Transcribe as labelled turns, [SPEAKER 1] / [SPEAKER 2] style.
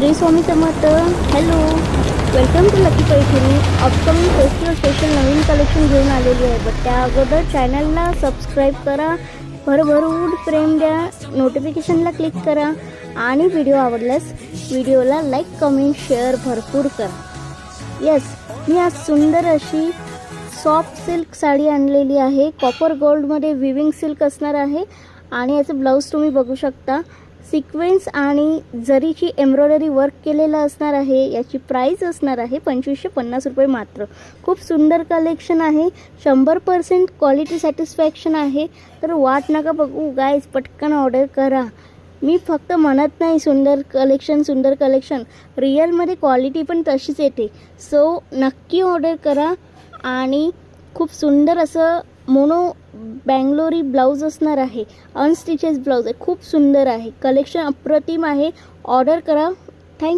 [SPEAKER 1] Shri Swami Samarth. Hello, welcome to lucky Paithani. Upcoming festival special नवीन collection घेऊन आलेली आहे. बट त्या अगोदर चॅनलला सबस्क्राईब करा, भरभरून प्रेम द्या, नोटिफिकेशनला क्लिक करा आणि व्हिडिओ आवडल्यास व्हिडिओला लाईक कमेंट शेअर भरपूर करा. येस, मी आज सुंदर अशी सॉफ्ट सिल्क साडी आणलेली आहे. कॉपर गोल्डमध्ये विविंग सिल्क असणार आहे आणि याचं ब्लाऊज तुम्ही बघू शकता. सिक्वेन्स आणि जरीची एम्ब्रॉयडरी वर्क केलेलं असणार आहे. याची प्राईस असणार आहे 2550 रुपये मात्र. खूप सुंदर कलेक्शन आहे. 100% क्वालिटी सॅटिस्फॅक्शन आहे. तर वाट नका बघू गाईज, पटकन ऑर्डर करा. मी फक्त म्हणत नाही सुंदर कलेक्शन, रिअलमध्ये क्वालिटी पण तशीच येते. सो नक्की ऑर्डर करा. आणि खूप सुंदर असं मोनो बँगलोरी ब्लाऊज असणार आहे. अनस्टिचेस ब्लाऊज आहे, खूप सुंदर आहे. कलेक्शन अप्रतिम आहे. ऑर्डर करा.